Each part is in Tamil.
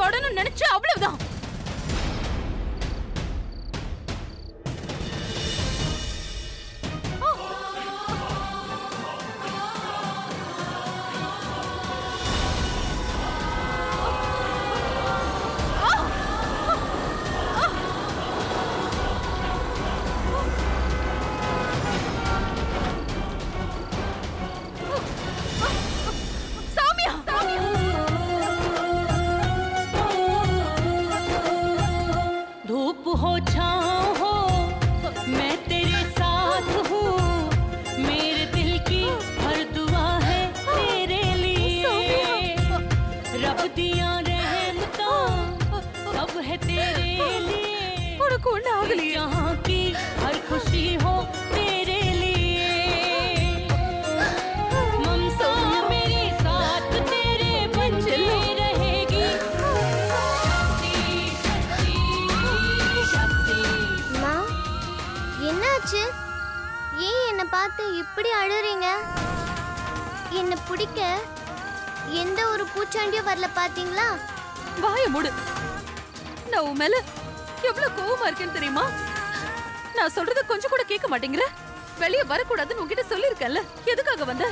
தொடணும் நினைச்சு அவ்வளவுதான். இப்படி அழுறீங்க? என்ன பிடிக்க எந்த ஒரு பூச்சாண்டியும் வரல பாத்தீங்களா? வாய மூடு. நான் உன் மேல எவ்வளவு கோவமா இருக்கேன்னு தெரியுமா? நான் சொல்றத கொஞ்சம் கூட கேட்க மாட்டேங்கிற. வெளியே வரக்கூடாதுன்னு உன்கிட்ட சொல்லிருக்கேன்ல, எதுக்காக வந்த?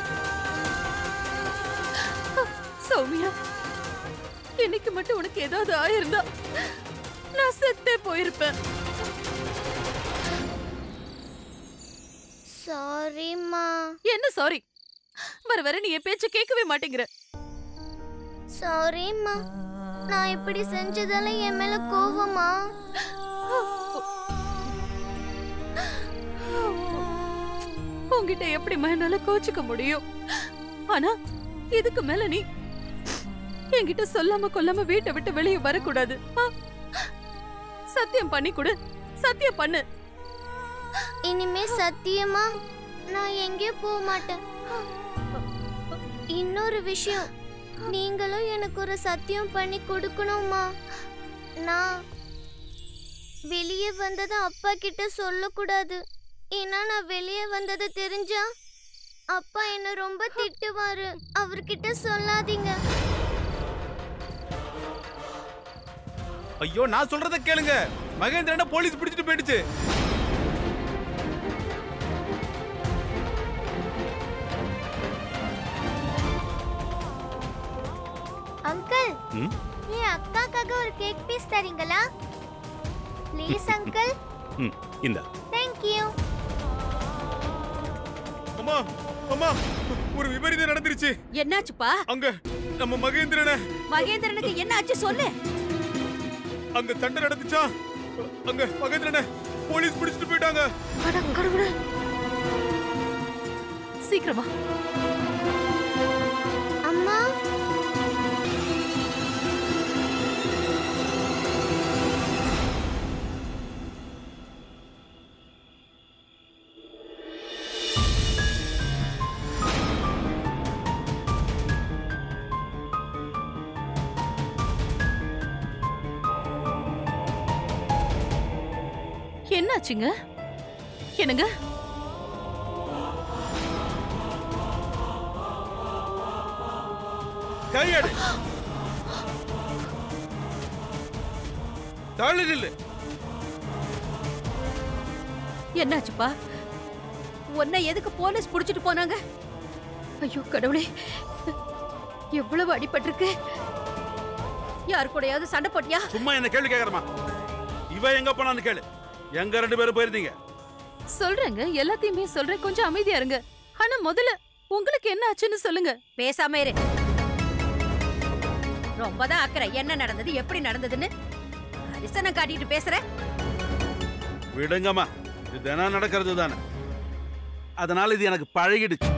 சௌமியா, இன்னைக்கு மட்டும் உனக்கு ஏதாவது ஆயிருந்தா நான் செத்தே போயிருப்பேன். சாரிம்மா. என்ன சாரி? வர வர நீ என் பேச்ச கேட்கவே மாட்டேங்கிற. சாரிம்மா, நான் இப்படி செஞ்சதால என் மேல கோவமா? உன்கிட்ட எப்படி என்னால கோச்சிக்க முடியும்? ஆனா இதுக்கு மேல நீ என்கிட்ட சொல்லாம கொல்லாம வீட்டை விட்டு வெளியே வரக்கூடாது. சத்தியம் பண்ணி கொடு. சத்தியம் பண்ணு. இனிமே சத்தியமா நான் எங்கேயும் போக மாட்டேன். இன்னொரு விஷயம், நீங்களும் எனக்கு ஒரு சத்தியம் பண்ணி கொடுக்கணுமா? நான் வெளியே வந்ததை அப்பா கிட்ட சொல்லக்கூடாது. ஏன்னா நான் வெளியே வந்ததை தெரிஞ்சா அப்பா என்ன ரொம்ப திட்டுவாரு. அவர்கிட்ட சொல்லாதீங்க. ஐயோ, நான் சொல்றத கேளுங்க. மகேந்திரனை போலீஸ் பிடிச்சிட்டு போயிடுச்சு. அங்கிள், என் அக்காக்காக ஒரு கேக் பீஸ் தரீங்களா? Please uncle. இந்த. Thank you. அம்மா, அம்மா, ஒரு விபரீதம் நடந்துருச்சு. என்னாச்சுப்பா? அங்க நம்ம மகேந்திரனுக்கு என்ன ஆச்சு சொல்லு. அங்க சண்டை நடந்துச்சா? அங்க மகேந்திரனை போலீஸ் பிடிச்சிட்டு போயிட்டாங்க. அட கடவுளே. சீக்கிரமா. அம்மா. என்னாச்சுங்க? என்னங்க? கையெடு. தாழ நில்லு. என்னாச்சுப்பா? உன்னை எதுக்கு போலீஸ் புடிச்சிட்டு போனாங்க? ஐயோ கடவுளே, எவ்வளவு அடிபட்டிருக்கு. யார் கூடயாவது சண்டை போட்டியா? சும்மா என்ன கேள்வி கேக்குறமா? இவ எங்க போனான்னு கேளு. எங்க ரெண்டு பேரும் போயிருந்தீங்க? சொல்றேங்க, எல்லாத்தையுமே சொல்றேன். கொஞ்சம் அமைதியா இருங்க. ஆனா முதல்ல உங்களுக்கு என்ன ஆச்சுன்னு சொல்லுங்க. பேசாம இரு. ரொம்பதான் அக்கறை. என்ன நடந்தது, எப்படி நடந்ததுன்னு அரிசனம் காட்டிட்டு பேசுற. விடுங்கம்மா, இது தினம் நடக்கிறது தானே. அதனால இது எனக்கு பழகிடுச்சு.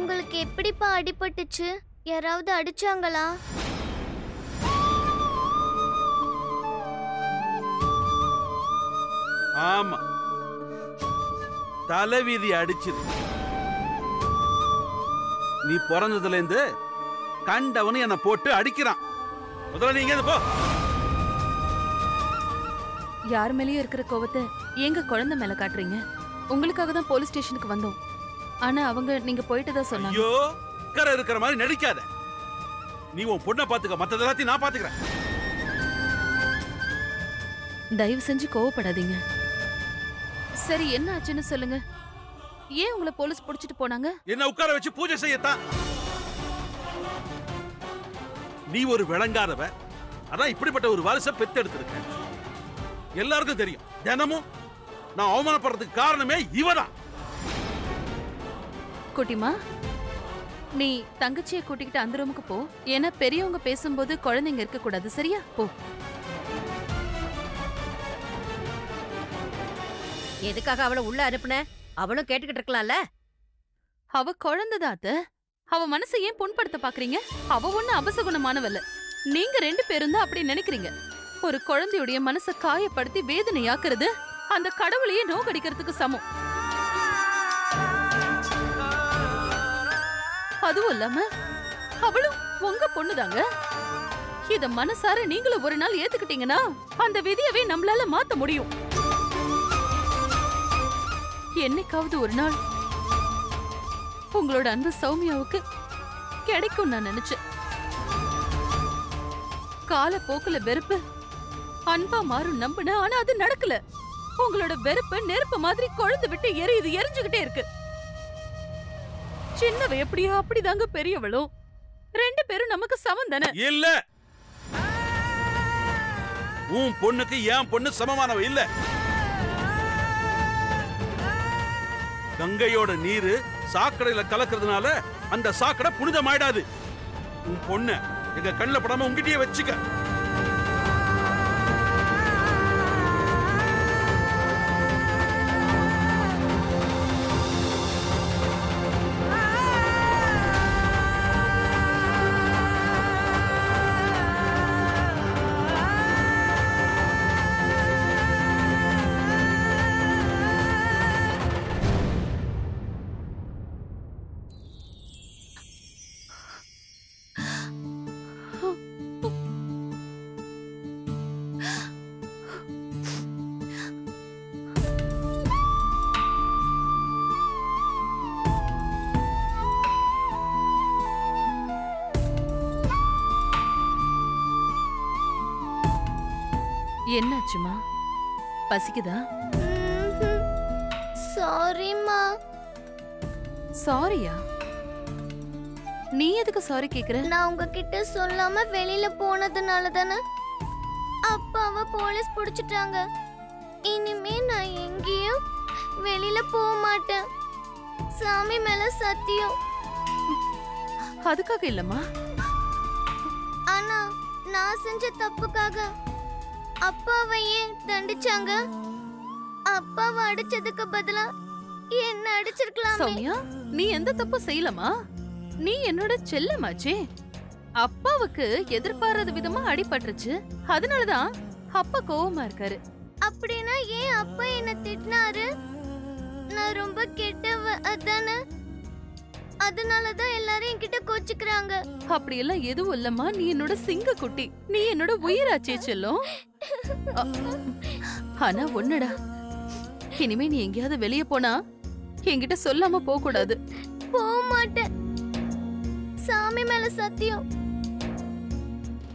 உங்களுக்கு எப்படிப்பா அடிபட்டுச்சு? யாராவது அடிச்சாங்களா? ஆமா, தலைவீதி அடிச்சுது. நீ பிறந்ததுல இருந்து கண்டவனு என்ன போட்டு அடிக்கிறான். முதல்ல நீங்க போ. யார் மேலயும் இருக்கிற கோவத்தை எங்க குழந்தை மேல காட்டுறீங்க? உங்களுக்காக தான் போலீஸ் ஸ்டேஷனுக்கு வந்தோம். ஆனா அவங்க நீங்க போயிட்டு தான் சொன்னாங்க. ஐயோ, கரை இருக்கிற மாதிரி நடிக்காத. நீ உன் பொண்ணை பாத்துக்க, மத்தது எல்லாத்தையும் நான் பாத்துக்கிறேன். தயவு செஞ்சு கோவப்படாதீங்க. சரி, என்ன ஆச்சுன்னு சொல்லுங்க. ஏன் உங்களை போலீஸ் புடிச்சிட்டு போனாங்க? என்ன உட்கார வச்சு பூஜை செய்யத்தான். நீ ஒரு விளங்காதவ, அதான் இப்படிப்பட்ட ஒரு வாரிசை பெத்தெடுத்திருக்க. எல்லாருக்கும் தெரியும். தினமும் நான் அவமானப்படுறதுக்கு காரணமே இவதான். குட்டிமா, நீ தங்கச்சியை கூட்டிக்கிட்டு அந்த ரூமுக்கு போ. ஏன்னா பெரியவங்க பேசும்போது குழந்தைங்க இருக்க கூடாது. சரியா? போ. எதுக்காக அவளை உள்ள அனுப்புன? அவளும் கேட்டுக்கிட்டு இருக்கலாம்ல. அவ குழந்தைதான் அத்தை. அவ மனசை ஏன் புண்படுத்த பாக்குறீங்க? அவ ஒண்ணு அபசகுணமானவல்ல. நீங்க 2 பேரும் தான் அப்படி நினைக்கிறீங்க. ஒரு குழந்தையுடைய மனசை காயப்படுத்தி வேதனையாக்குறது அந்த கடவுளையே நோக்கடிக்கிறதுக்கு சமம். அதுவும் இல்லாம அவளும் உங்க பொண்ணுதாங்க. இத மனசார நீங்களும் ஒரு நாள் ஏத்துக்கிட்டீங்கன்னா அந்த விதியவே நம்மளால மாத்த முடியும். என்னைக்காவது ஒரு நாள் உங்களோட அன்பு சௌமியாவுக்கு கிடைக்கும் நான் நினைச்சேன். காலப்போக்குல வெறுப்பு அன்பா மாறும் நம்பின. ஆனா அது நடக்கல. உங்களோட வெறுப்பு நெருப்பு மாதிரி கொழுந்து விட்டு எரியுது, எரிஞ்சுகிட்டே இருக்கு. சின்னவ எப்படியோ அப்படிதாங்க பெரியவளும். 2 பேரும் நமக்கு சமம் தானே? இல்ல, உன் பொண்ணுக்கு என் பொண்ணு சமமானவ இல்ல. கங்கையோட நீரு சாக்கடையில கலக்கிறதுனால அந்த சாக்கடை புனிதமாயிடாது. உன் பொண்ணு எங்க கண்ணில் படாம உங்ககிட்டயே வச்சுக்க. என்னாச்சுமா? பசிக்குதா? சாரிம்மா. சாரியா? நீ எதுக்கு சாரி கேக்குற? நான் உங்ககிட்ட சொல்லாம வெளியில போனதுனால தானே அப்பாவை போலீஸ் புடிச்சிட்டாங்க. இனிமே நான் எங்கேயும் வெளியில போக மாட்டேன். சாமி மேல சத்தியம். அதுக்காக இல்லம்மா. ஆனா நான் செஞ்ச தப்புக்காக அப்பாவையே தண்டிச்சாங்க. அப்பாவை அடிச்சதுக்கு பதிலா என்ன அடிச்சிருக்கலாம். சௌமியா, நீ எந்த தப்பு செய்யலமா? நீ என்னோட செல்லமாச்சே. அப்பாவுக்கு எதிர்பாராத விதமா அடிபட்டுருச்சு. அதனாலதான் அப்பா கோவமா இருக்காரு. அப்படின்னா ஏன் அப்பா என்ன திட்டினாரு? நான் ரொம்ப கெட்டவ அதானே? அதனாலதான் எல்லாரும் என்கிட்ட கோச்சுக்கிறாங்க. அப்படி எல்லாம் எதுவும் இல்லம்மா. நீ என்னோட சிங்க குட்டி. நீ என்னோட உயிராச்சே செல்லும். ஆனா ஒண்ணுடா, இனிமே நீ எங்கேயாவது வெளியே போனா என்கிட்ட சொல்லாம போக கூடாது. போக மாட்டேன். சாமி மேல சத்தியம்.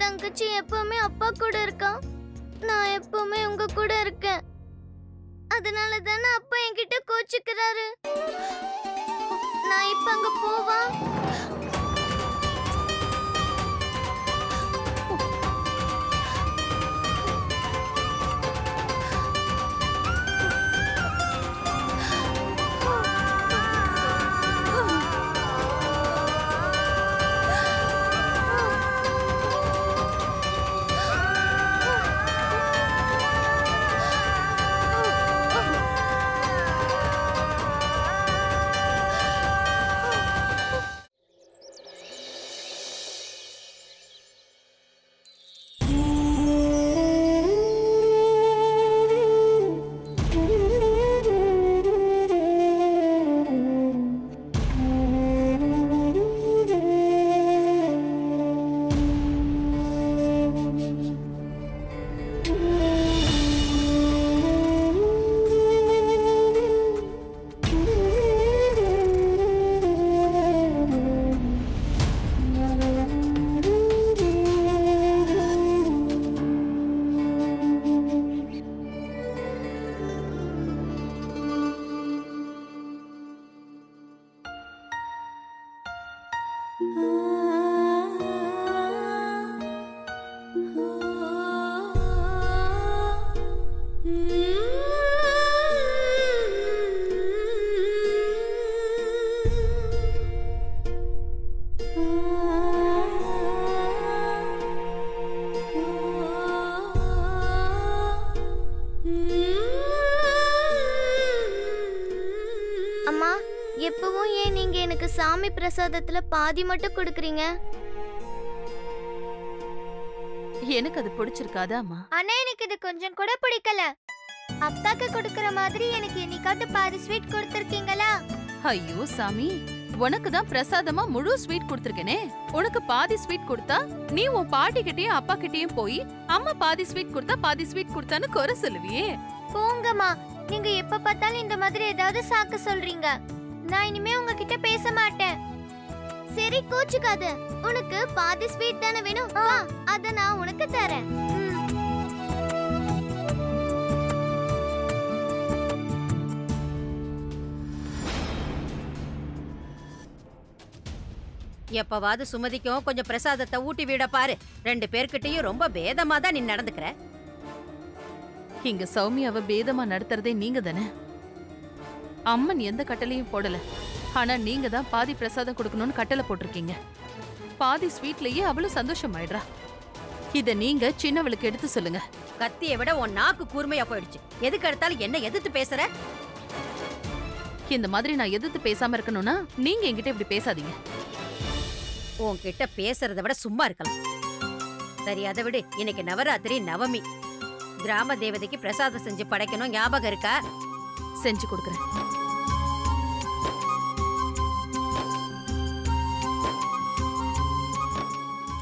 தங்கச்சி எப்பவுமே அப்பா கூட இருக்கான். நான் எப்பவுமே உங்க கூட இருக்கேன். அதனால தானே அப்பா என்கிட்ட கோச்சுக்கிறாரு. நான் இப்ப அங்க போவா? அம்மா, எப்பவும் ஏன் நீங்க எனக்கு சாமி பிரசாதத்துல பாதி மட்டும் கொடுக்கறீங்க? எனக்கு அது பிடிச்சிருக்காதா அம்மா? ஆனா எனக்கு இது கொஞ்சம் கூட பிடிக்கல. அப்பாக்கு கொடுக்கற மாதிரி எனக்கு என்னைக்காட்டு பாதி ஸ்வீட் கொடுத்திருக்கீங்களா? ஐயோ சாமி, உனக்கு தான் பிரசாதமா முழு ஸ்வீட் கொடுத்திருக்கேனே. உனக்கு பாதி ஸ்வீட் கொடுத்தா நீ உன் பாட்டி கிட்டயும் அப்பா கிட்டயும் போய் அம்மா பாதி ஸ்வீட் கொடுத்தா பாதி ஸ்வீட் கொடுத்தான்னு குறை சொல்லுவியே. போங்கம்மா, நீங்க எப்ப பார்த்தாலும் இந்த மாதிரி ஏதாவது சாக்கு சொல்றீங்க. நான் இனிமே உங்ககிட்ட பேச மாட்டேன். சரி, கோச்சுக்காத. உனக்கு பாதி ஸ்வீட் தானே வேணும்? அத நான் உனக்கு தரேன். எப்பவாவது சுமதிக்கும் கொஞ்சம் பிரசாதத்தை ஊட்டி விட பாரு. 2 பேர்கிட்டயும் ரொம்ப பேதமா தான் நீ நடந்துக்கிற. இங்க சௌமியாவை பேதமா நடத்துறதே நீங்க தானே. அம்மன் எந்த கட்டளையும் போடல. ஆனா நீங்க தான் பாதி பிரசாதம் கொடுக்கணும்னு கட்டளை போட்டிருக்கீங்க. பாதி ஸ்வீட்லயே அவளும் சந்தோஷமாயிடுறா. இத நீங்க சின்னவளுக்கு எடுத்து சொல்லுங்க. கத்தியை விட உன் நாக்கு கூர்மையா போயிடுச்சு. எதுக்கு எடுத்தாலும் என்ன எதிர்த்து பேசுற? இந்த மாதிரி நான் எதிர்த்து பேசாம இருக்கணும்னா நீங்க என்கிட்ட இப்படி பேசாதீங்க. உன்கிட்ட பேசுறத விட சும்மா இருக்கலாம். சரி, அதை விடு. இன்னைக்கு நவராத்திரி நவமி. கிராம தேவதைக்கு பிரசாதம் செஞ்சு படைக்கணும், ஞாபகம் இருக்கா? செஞ்சு கொடுக்குறேன்.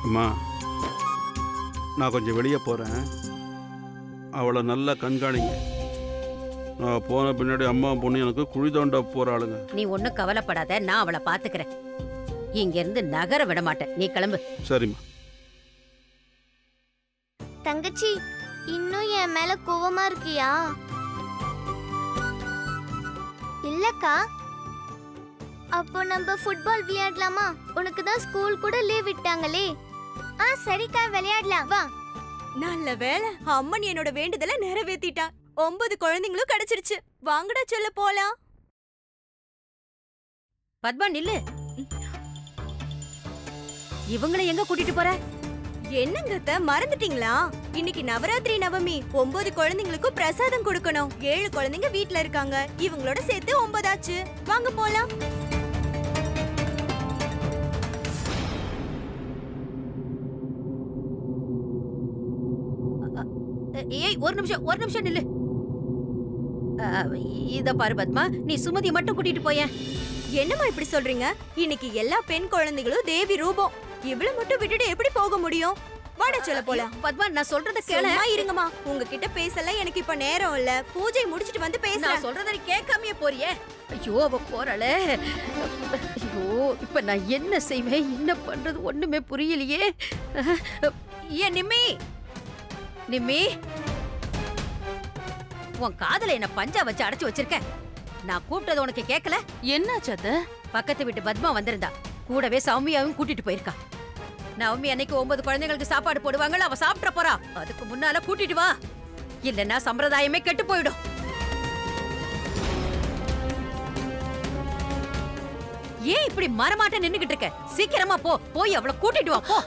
அம்மா, நான் கொஞ்சம் வெளியே போகிறேன். அவளை நல்லா கண்காணிங்க. நான் போன பின்னாடி அம்மா பொண்ணு எனக்கு குழி தோண்ட போகிறாளுங்க. நீ ஒன்னும் கவலைப்படாத, நான் அவளை பாத்துக்கிறேன். இங்க இருந்து நகர விட மாட்டேன். நீ கிளம்பு. சரிம்மா. தங்கச்சி, இன்னும் என் மேல கோவமா இருக்கியா? இல்லக்கா. அப்போ நம்ம ஃபுட்பால் விளையாடலாமா? உனக்கு தான் ஸ்கூல் கூட லீவ் விட்டாங்களே. சரிக்கா, விளையாடலாம் வா. நல்ல வேளை, அம்மன் என்னோட வேண்டுதலை நிறைவேத்திட்டா. 9 குழந்தைங்களும் கிடைச்சிருச்சு. வாங்கடா சொல்ல போலாம். பத்மா நில்லு. இவங்களை எங்க கூட்டிட்டு போற? என்னங்கத்த, மறந்துட்டீங்களா? இன்னைக்கு நவராத்திரி நவமி. 9 குழந்தைங்களுக்கும் பிரசாதம் கொடுக்கணும். 7 குழந்தைங்க வீட்ல இருக்காங்க. இவங்களோட சேர்த்து 9 ஆச்சு. வாங்க போலாம். ஏய், ஒரு நிமிஷம் நில்லு. இத பாரு பத்மா, நீ சுமதி மட்டும் கூட்டிட்டு போய. என்னம்மா இப்படி சொல்றீங்க? இன்னைக்கு எல்லா பெண் குழந்தைகளும் தேவி ரூபம். இவ்வளவு மட்டும் விட்டுட்டு எப்படி போக முடியும்? வாடா சொல்ல போலாம். பத்மா, நான் சொல்றத கேளு. இருங்கம்மா, உங்ககிட்ட பேசல எனக்கு இப்ப நேரம் இல்ல. பூஜை முடிச்சிட்டு வந்து பேச. நான் சொல்றத நீ கேட்காமயே போறியே. ஐயோ, அவ போறாளே. ஐயோ, இப்ப நான் என்ன செய்வேன், என்ன பண்றது ஒண்ணுமே புரியலையே. ஏன் நிம்மி, உன் காதல என்ன பஞ்சா வச்சு அடைச்சு வச்சிருக்க. நான் கூப்பிட்டது உனக்கு கேட்கல? என்னாச்சு அத்தை? பக்கத்து வீட்டு பத்மா வந்திருந்தா. கூடவே சௌமியாவும் கூட்டிட்டு போயிருக்கா. நவமி அன்னைக்கு 9 குழந்தைங்களுக்கு சாப்பாடு போடுவாங்கல்ல, அவ சாப்பிட போறா. அதுக்கு முன்னால கூட்டிட்டு வா, இல்லன்னா சம்பிரதாயமே கெட்டு போயிடும். ஏன் இப்படி மரமாட்ட நின்னுகிட்டு இருக்க? சீக்கிரமா போ, போய் அவளை கூட்டிட்டு வா. போ.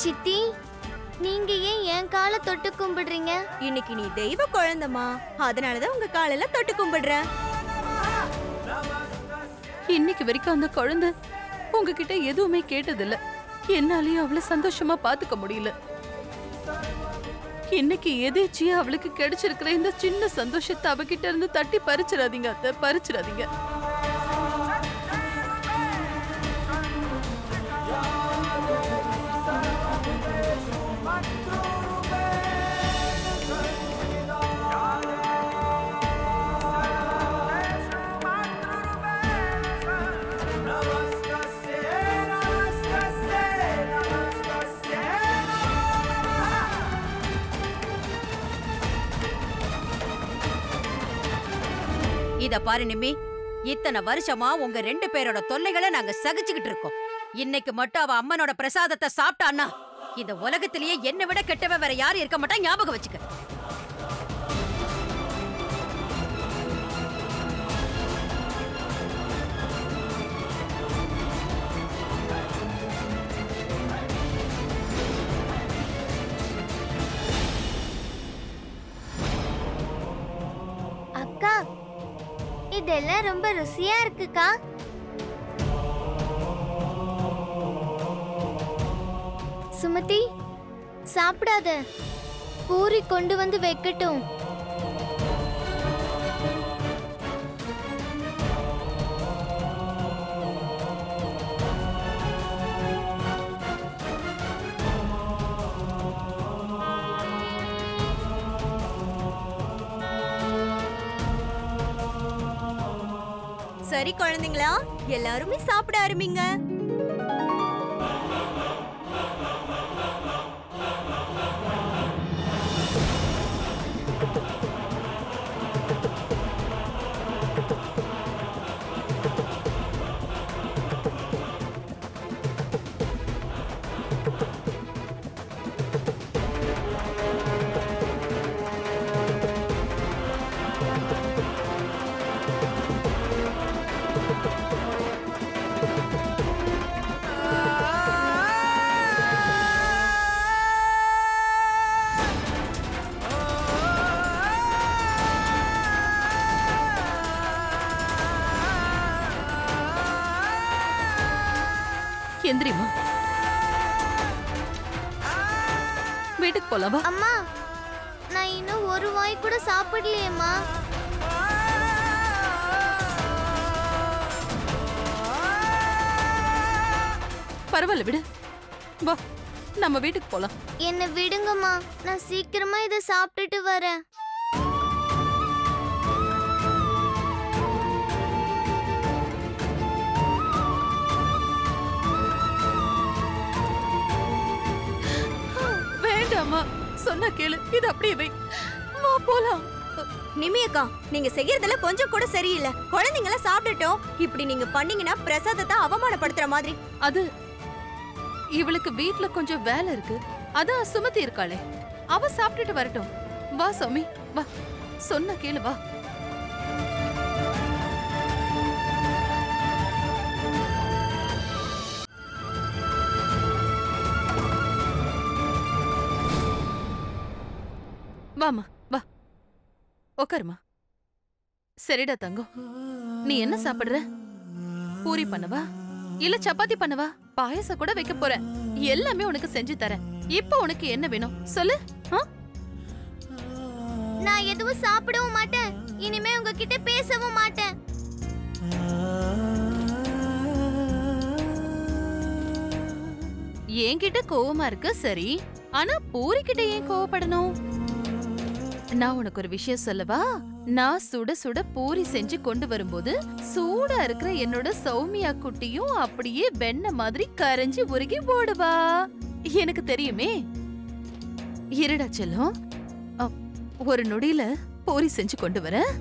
சித்தி, நீங்க ஏன் என் காலை தொட்டு கும்பிடுறீங்க? இன்னைக்கு நீ தெய்வ குழந்தைமா, அதனாலதான் உங்க காலையில தொட்டு கும்பிடுறேன். இன்னைக்கு வரைக்கும் அந்த குழந்தை உங்ககிட்ட எதுவுமே கேட்டதில்ல. என்னாலயும் அவளை சந்தோஷமா பாத்துக்க முடியல. இன்னைக்கு எதேச்சியா அவளுக்கு கிடைச்சிருக்கிற இந்த சின்ன சந்தோஷத்தை அவகிட்ட இருந்து தட்டி பறிச்சிடாதீங்க அத்தை, பறிச்சிடாதீங்க. இத பாரு நிம்மி, இத்தனை வருஷமா உங்க 2 பேரோட தொல்லைகளை நாங்க சகிச்சுக்கிட்டு இருக்கோம். இன்னைக்கு மட்டும் அவ அம்மனோட பிரசாதத்தை சாப்பிட்டான்னா இந்த உலகத்திலேயே என்னை விட கெட்டவ வேற யாரும் இருக்க மாட்டா, ஞாபகம் வச்சுக்க. அக்கா, இதெல்லாம் ரொம்ப ருசியா இருக்குக்கா. சுமதி, சாப்பிடாத. பூரி கொண்டு வந்து வைக்கட்டும். சரி குழந்தைங்களா, எல்லாருமே சாப்பிட ஆரம்பிங்க. எந்திரிமா, வீட்டுக்கு போலாமா? அம்மா, நான் இன்னும் ஒரு வாய் கூட சாப்பிடலையேம்மா. பரவாயில்ல விடு, வா நம்ம வீட்டுக்கு போலாம். என்னை விடுங்கம்மா, நான் சீக்கிரமா இதை சாப்பிட்டுட்டு வரேன். வேண்டாமா, சொன்னா கேளு, இது அப்படியே வை, வா போலாம். நிமி அக்கா, நீங்க செய்யறதெல்லாம் கொஞ்சம் கூட சரியில்லை. குழந்தைங்கள சாப்பிட்டுட்டோம், இப்படி நீங்க பண்ணீங்கன்னா பிரசாதத்தை அவமானப்படுத்துற மாதிரி. அது இவளுக்கு வீட்ல கொஞ்சம் வேலை இருக்கு, அதான் சுமதி இருக்காளே, அவ சாப்பிட்டுட்டு வரட்டும். வா சாமி வா, சொன்ன கேளு வா. வாமா வா, உக்காருமா. சரிடா தங்கம், நீ என்ன சாப்பிடுற? பூரி பண்ணவா இல்ல சப்பாத்தி பண்ணவா? பாயசம் கூட வைக்க போறேன், எல்லாமே உனக்கு செஞ்சு தரேன். இப்போ உனக்கு என்ன வேணும் சொல்லு. நான் எதுவும் சாப்பிடவும் மாட்டேன், இனிமே உங்ககிட்ட பேசவும் மாட்டேன். என்கிட்ட கோவமா இருக்கு சரி, ஆனா பூரி கிட்ட ஏன் கோவப்படணும்? நான் உனக்கு ஒரு விஷயம் சொல்லவா? நான் சுட சுட பூரி செஞ்சு கொண்டு வரும்போது சூடா இருக்கிற என்னோட சௌமியா குட்டியும் அப்படியே வெண்ணெய் மாதிரி கரைஞ்சு உருகி ஓடுவா. எனக்கு தெரியுமே. இருடா செல்லம், ஒரு நொடியில பூரி செஞ்சு கொண்டு வரேன்.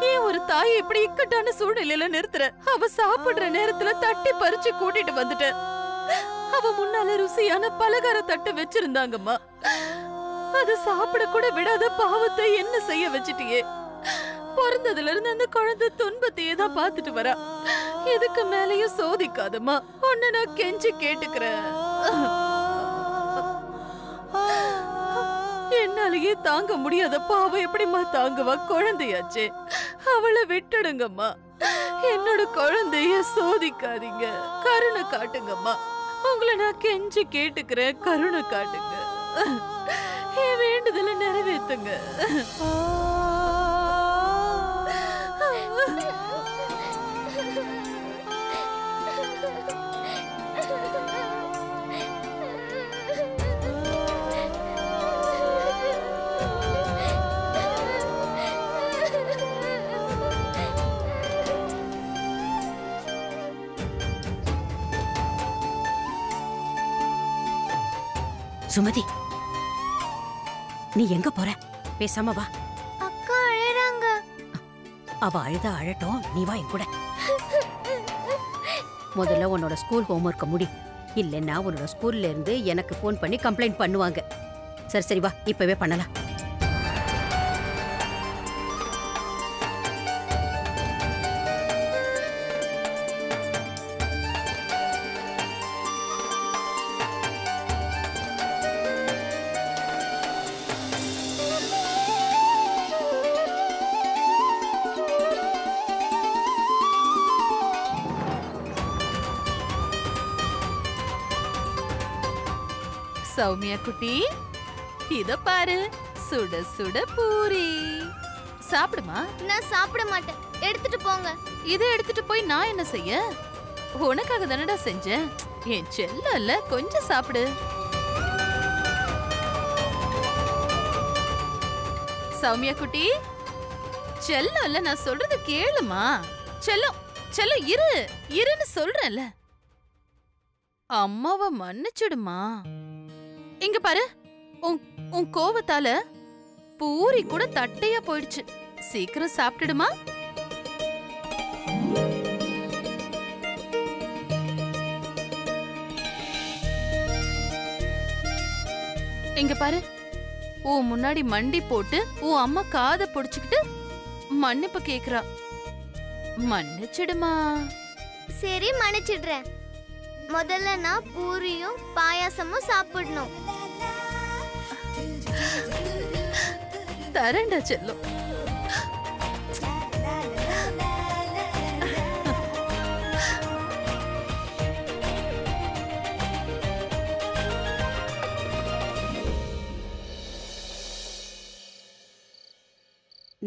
ஏன் ஒரு தாயை இப்படி இக்கட்டான சூழ்நிலையில நிறுத்துற? அவ சாப்பிடுற நேரத்துல தட்டி பறிச்சு கூட்டிட்டு வந்துட்ட. அவ முன்னால ருசியான பலகார தட்டு வச்சிருந்தாங்கம்மா, அத சாப்பிட கூட விடாத பாவத்தை என்ன செய்ய வச்சிட்டியே? பிறந்ததுல இருந்து அந்த குழந்தை துன்பத்தையே தான் பாத்துட்டு வரா. இதுக்கு மேலயும் சோதிக்காதம்மா, உன்னை நான் கெஞ்சி கேட்டுக்கிறேன். என்னாலேயே தாங்க முடியாத பாவம் எப்படிமா தாங்குவா? குழந்தையாச்சே, அவளை விட்டுடுங்கம்மா. என்னோட குழந்தைய சோதிக்காதீங்க, கருணை காட்டுங்கம்மா. உங்களை நான் கெஞ்சி கேட்டுக்கிறேன், கருணை காட்டுங்க. என் வேண்டுதலை நிறைவேத்துங்க. சுமதி, நீ எங்க போற? பேசாம வா. அக்கா அழறாங்க. அவ அழுதா அழட்டும், நீ வா என் கூட. முதல்ல உன்னோட ஸ்கூல் ஹோம்ஒர்க்க முடி. இல்லைன்னா உன்னோட ஸ்கூல்ல இருந்து எனக்கு ஃபோன் பண்ணி கம்ப்ளைண்ட் பண்ணுவாங்க. சரி சரி வா, இப்பவே பண்ணலாம். சௌமியா குட்டி, இத பாரு, சுட சுட பூரி. சாப்பிடுமா. நான் சாப்பிட மாட்டேன், எடுத்துட்டு போங்க. இதை எடுத்துட்டு போய் நான் என்ன செய்ய? உனக்காக தானடா செஞ்சேன். என் செல்லல, கொஞ்சம் சாப்பிடு. சௌமியா குட்டி, செல்லல, நான் சொல்றது கேளுமா. செல்லம் செல்லம், இருன்னு சொல்றேன்ல. அம்மாவை மன்னிச்சிடுமா. இங்க பாரு, உன் கோவத்தால பூரி கூட தட்டையா போயிடுச்சு. சீக்கிரம் சாப்பிட்டுடுமா. இங்க பாரு, உன் முன்னாடி மண்டி போட்டு உன் அம்மா காதை புடிச்சுக்கிட்டு மன்னிப்பு கேக்குறா. மன்னிச்சிடுமா. சரி, மன்னிச்சிடுறேன். முதல்ல நான் பூரியும் பாயாசமும் சாப்பிடணும். தரேன்டா செல்லம்.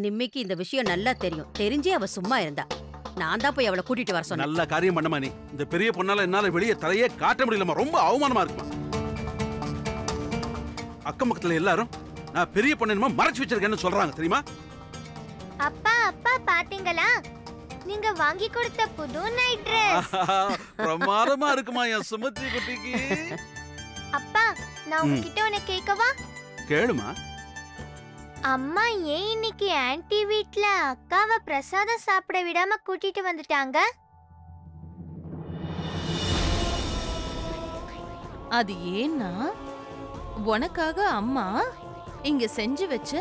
நிம்மிக்கு இந்த விஷயம் நல்லா தெரியும். தெரிஞ்சே அவ சும்மா இருந்தா. நான் தான் போய் அவளை கூட்டிட்டு வர சொன்னேன். நல்ல காரியம் பண்ணமா நீ. இந்த பெரிய பொண்ணால என்னால வெளியே தலையே காட்ட முடியலமா. ரொம்ப அவமானமா இருக்குமா. அக்கம் பக்கத்துல எல்லாரும் நான் பெரிய பொண்ணு மறைச்சு வச்சிருக்கேன்னு சொல்றாங்க தெரியுமா? அப்பா அப்பா, பாத்தீங்களா? நீங்க வாங்கி கொடுத்த புது நைட் Dress. பிரமாதமா இருக்குமா என் சுமதி குட்டிக்கு. அப்பா, நான் உங்ககிட்ட ஒன்னு கேட்கவா? கேளுமா. அம்மா ஏன் இன்னைக்கு ஆன்ட்டி வீட்ல அக்காவை பிரசாதம் சாப்பிட விடாம கூட்டிட்டு வந்துட்டாங்க? அது ஏன்னா உனக்காக அம்மா இங்க செஞ்சு வச்ச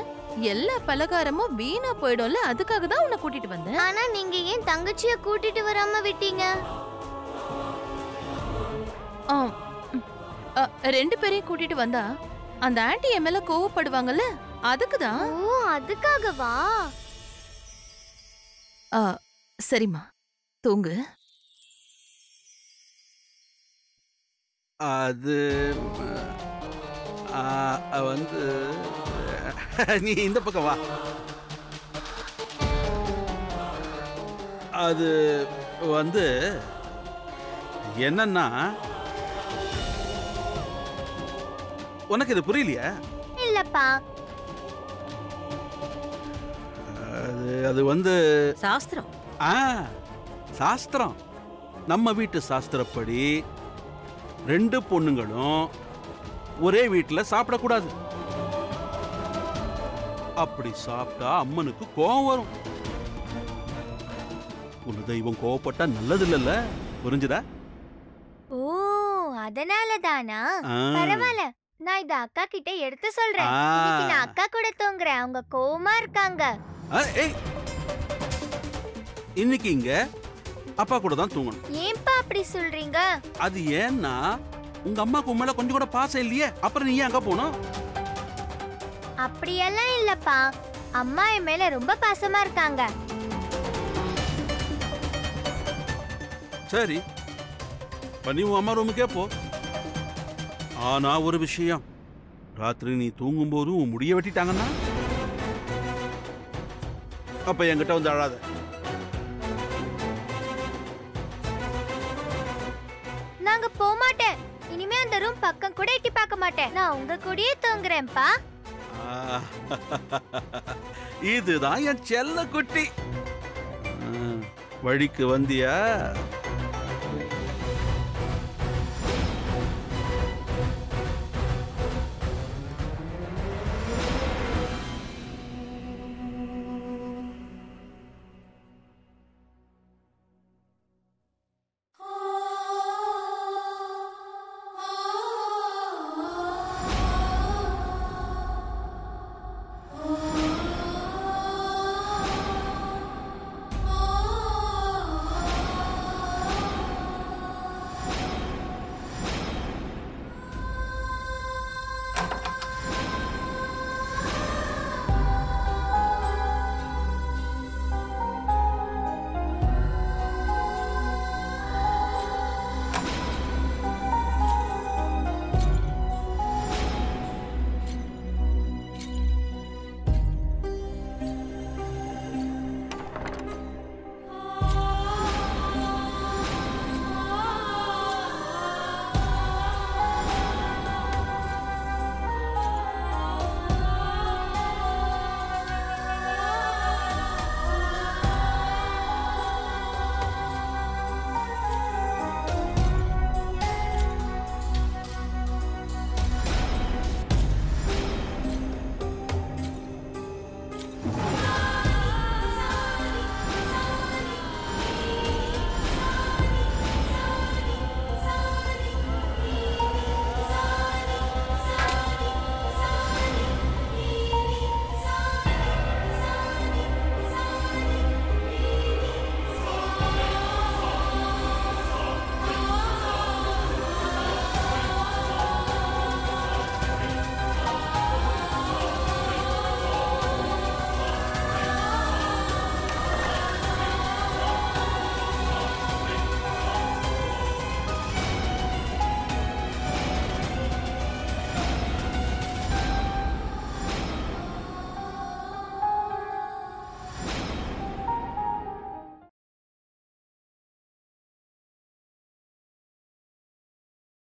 எல்லா பலகாரமும் வீணா போயிடும்ல, அதுக்காக தான் உன்னை கூட்டிட்டு வந்தேன். ஆனா நீங்க ஏன் தங்கச்சிய கூட்டிட்டு வராம விட்டீங்க? ரெண்டு பேரையும் கூட்டிட்டு வந்தா அந்த ஆன்ட்டி என் மேல கோவப்படுவாங்கல்ல, அதுக்குதான். ஓ, அதுக்காகவா? சரிம்மா, தூங்கு. அது வந்து நீ இந்த பக்கம் வா. அது வந்து என்னன்னா, உனக்கு இது புரியலையா? இல்லப்பா. அது வந்து சாஸ்திரம். சாஸ்திரம். நம்ம வீட்டு சாஸ்திரப்படி ரெண்டு பொண்ணுங்களும் ஒரே வீட்டில் சாப்பிடக்கூடாது. அப்படி சாப்பிட்டா அம்மனுக்கு கோபம் வரும். உன் தெய்வம் கோவப்பட்டா நல்லது இல்லல்ல, புரிஞ்சுதா? ஓ, அதனாலதானா? பரவாயில்ல, நான் இத அக்கா கிட்ட எடுத்து சொல்றேன். இன்னைக்கு நான் அக்கா கூட தூங்குறேன், அவங்க கோவமா இருக்காங்க. இன்னைக்கு இங்க அப்பா கூட தான் தூங்கணும். ஏன்பா அப்படி சொல்றீங்க? அது ஏன்னா உங்க அம்மாக்கு உன் மேல கொஞ்சம் கூட பாசம் இல்லையே, அப்புறம் நீ ஏன் அங்க போகணும்? அப்படியெல்லாம் இல்லப்பா, அம்மா என் மேல ரொம்ப பாசமா இருக்காங்க. சரி, நீ உன் அம்மா ரூமுக்கே போ. ஆனா ஒரு விஷயம், ராத்திரி நீ தூங்கும் போது உன் முடிய வெட்டிட்டாங்கன்னா அப்ப என்கிட்ட வந்து அழாத. நாங்க போக மாட்டேன். இனிமே அந்த ரூம் பக்கம் கூட எட்டி பார்க்க மாட்டேன். நான் உங்க கூடயே தூங்குறேன்ப்பா. இதுதான் என் செல்ல குட்டி. வழிக்கு வந்தியா?